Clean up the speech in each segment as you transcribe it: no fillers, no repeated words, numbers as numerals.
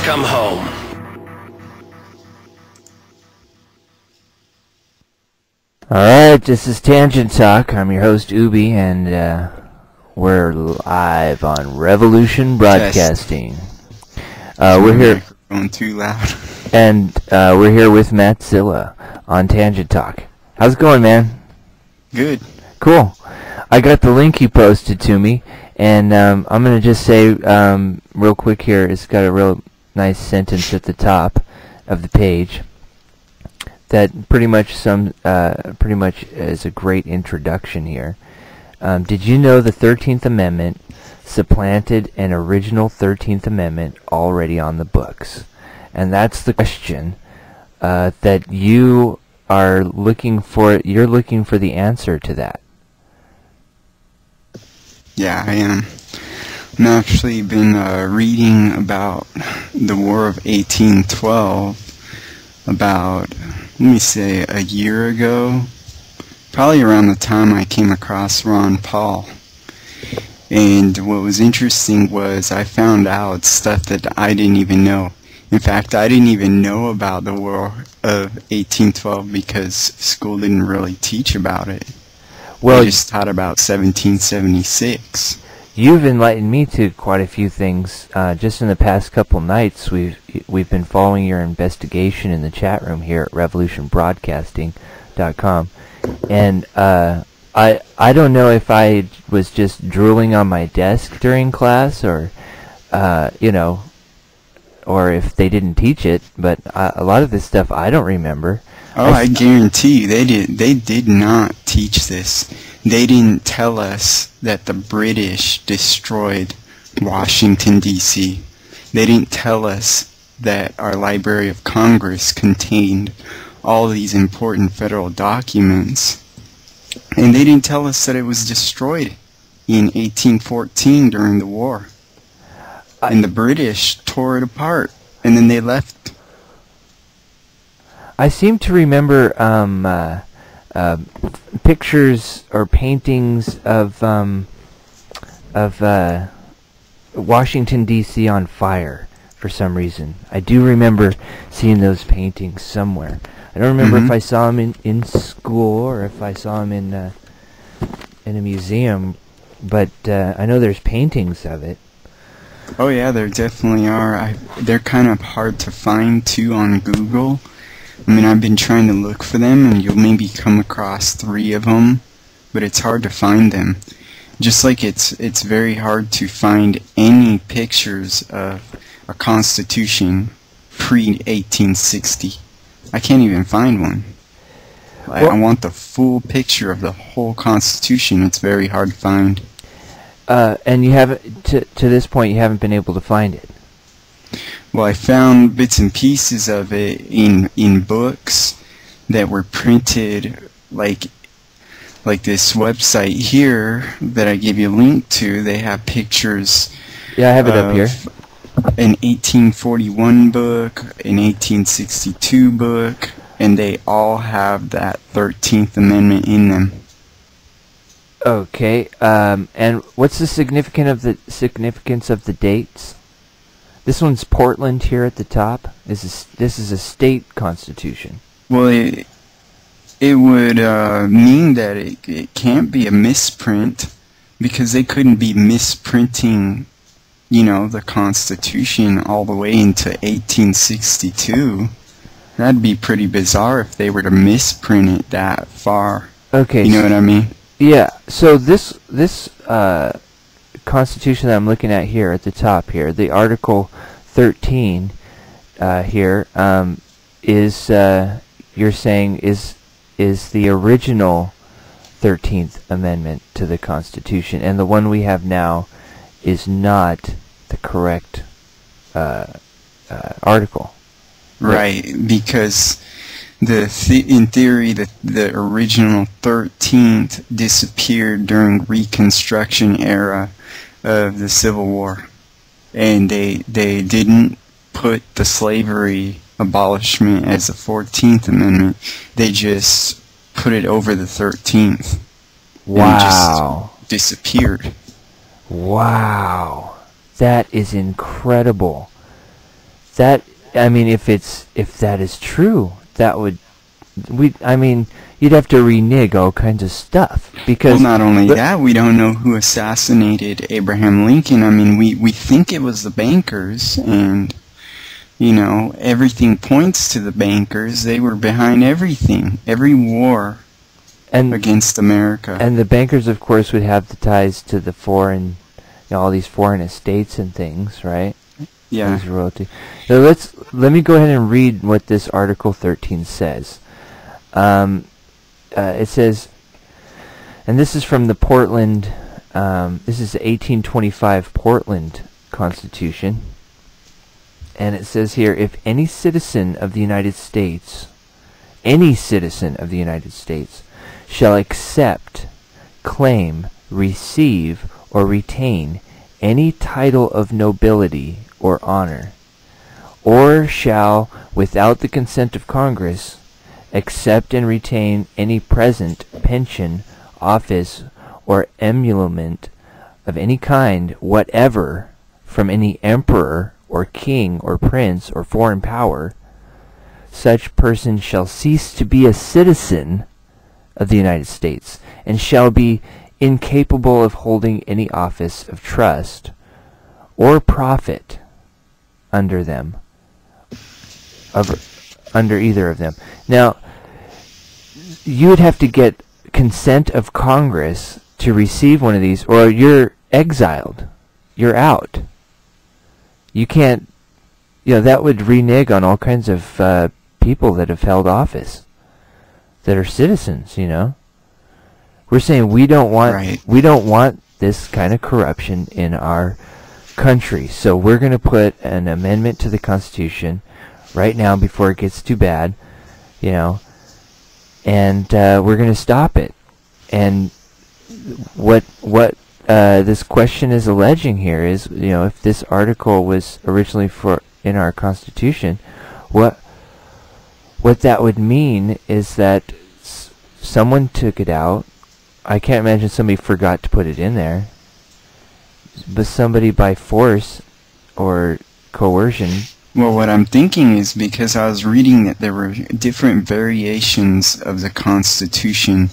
Welcome home. Alright, this is Tangent Talk. I'm your host, Ubi, and we're live on Revolution Broadcasting. We're here. Going too loud. And we're here with Matzilla on Tangent Talk. How's it going, man? Good. Cool. I got the link you posted to me, and I'm going to just say real quick here, it's got a real nice sentence at the top of the page that pretty much is a great introduction here. Did you know the 13th Amendment supplanted an original 13th Amendment already on the books? And that's the question that you are looking for. You're looking for the answer to that. Yeah, I am. I've actually been reading about the War of 1812 about, let me say, a year ago, probably around the time I came across Ron Paul. And what was interesting was I found out stuff that I didn't even know. In fact, I didn't even know about the War of 1812 because school didn't really teach about it. Well, I just taught about 1776. You've enlightened me to quite a few things. Just in the past couple nights, we've been following your investigation in the chat room here at revolutionbroadcasting.com, and I don't know if I was just drooling on my desk during class, or or if they didn't teach it. But a lot of this stuff I don't remember. Oh, I guarantee you, they did not teach this. They didn't tell us that the British destroyed Washington, D.C. They didn't tell us that our Library of Congress contained all these important federal documents. And they didn't tell us that it was destroyed in 1814 during the war. And the British tore it apart, and then they left. I seem to remember pictures or paintings of Washington, D.C. on fire for some reason. I do remember seeing those paintings somewhere. I don't remember if I saw them in school or if I saw them in a museum, but I know there's paintings of it. Oh yeah, there definitely are. They're kind of hard to find too on Google. I mean, I've been trying to look for them, and you'll maybe come across 3 of them, but it's hard to find them. Just like it's very hard to find any pictures of a constitution pre-1860. I can't even find one. I want the full picture of the whole constitution. It's very hard to find. And you haven't, to this point, you haven't been able to find it. Well, I found bits and pieces of it in books that were printed, like this website here that I give you a link to. They have pictures. Yeah, I have it up here. An 1841 book, an 1862 book, and they all have that 13th Amendment in them. Okay, and what's the significance of the dates? This one's Portland here at the top. This is a state constitution. Well, it would mean that it can't be a misprint, because they couldn't be misprinting, the Constitution all the way into 1862. That'd be pretty bizarre if they were to misprint it that far. Okay. You know what I mean? Yeah. So this Constitution that I'm looking at here at the top here, the Article 13 here, is you're saying is the original 13th Amendment to the Constitution, and the one we have now is not the correct article. Right, because in theory, the original 13th disappeared during Reconstruction era of the Civil War, and they didn't put the slavery abolishment as the 14th Amendment. They just put it over the 13th. Wow. And it just disappeared. Wow. That is incredible. That, I mean, if that is true, that would, you'd have to renege all kinds of stuff, because... Well, not only that, we don't know who assassinated Abraham Lincoln. I mean, we think it was the bankers, and, you know, everything points to the bankers. They were behind everything, every war against America. And the bankers, of course, would have the ties to the foreign, all these foreign estates and things, right? Yeah. Royalty. So let me go ahead and read what this Article 13 says. It says, and this is from the Portland, this is the 1825 Portland Constitution, and it says here, if any citizen of the United States, shall accept, claim, receive, or retain any title of nobility or honor, or shall, without the consent of Congress, accept and retain any present, pension, office, or emolument of any kind whatever from any emperor or king or prince or foreign power, such person shall cease to be a citizen of the United States, and shall be incapable of holding any office of trust or profit under either of them. Now, you would have to get consent of Congress to receive one of these, or you're exiled. You're out. You can't, that would renege on all kinds of people that have held office, that are citizens, We're saying we don't want this kind of corruption in our country. So we're going to put an amendment to the Constitution right now before it gets too bad, and we're going to stop it. And what this question is alleging here is, if this article was originally in our Constitution, what that would mean is that someone took it out. I can't imagine somebody forgot to put it in there, but somebody by force or coercion. Well, what I'm thinking is, because I was reading that there were different variations of the Constitution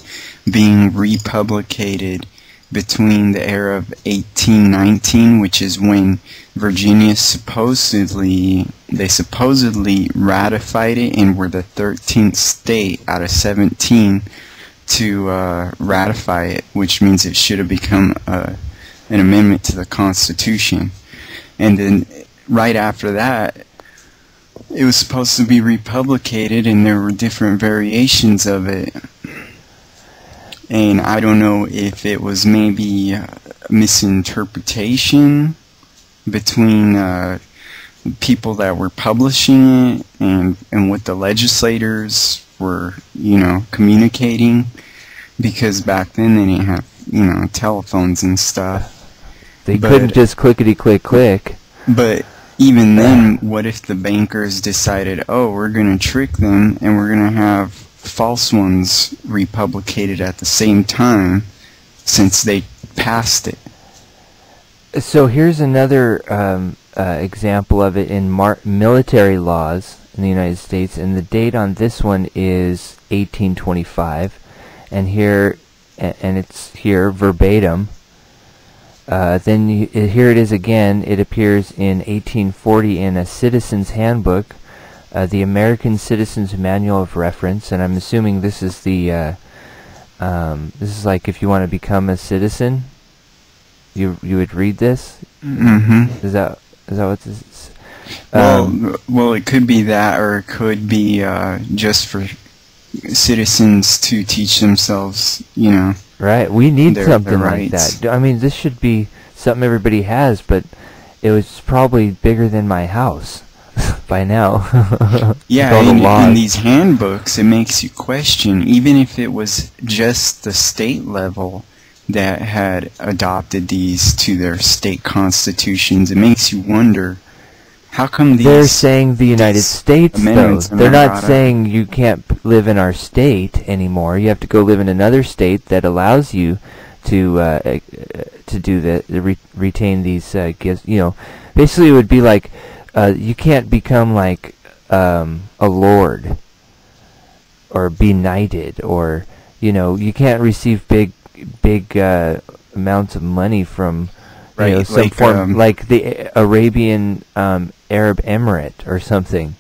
being republicated between the era of 1819, which is when Virginia supposedly ratified it and were the 13th state out of 17 to ratify it, which means it should have become an amendment to the Constitution. And then right after that, it was supposed to be republicated, and there were different variations of it. And I don't know if it was maybe a misinterpretation between people that were publishing it and what the legislators were, communicating, because back then they didn't have, telephones and stuff. They couldn't just clickety-click-click. But even then, what if the bankers decided, we're going to trick them and we're going to have false ones republicated at the same time, since they passed it? So here's another example of it in military laws in the United States, and the date on this one is 1825, and it's here verbatim. Then here it is again. It appears in 1840 in a Citizen's Handbook, the American Citizen's Manual of Reference, and I'm assuming this is this is like if you want to become a citizen, you would read this. Mm-hmm. Is that what this is? Well, it could be that, or it could be just for citizens to teach themselves, Right, we need something like that. I mean, this should be something everybody has, but it was probably bigger than my house by now. Yeah, in these handbooks, it makes you question, even if it was just the state level that had adopted these to their state constitutions, it makes you wonder, how come they're saying the United States, though? They're not saying you can't live in our state anymore. You have to go live in another state that allows you to do retain these gifts. Basically, it would be like you can't become like a lord or be knighted, or you can't receive big amounts of money from Right, some like, form like the Arabian Arab Emirate or something.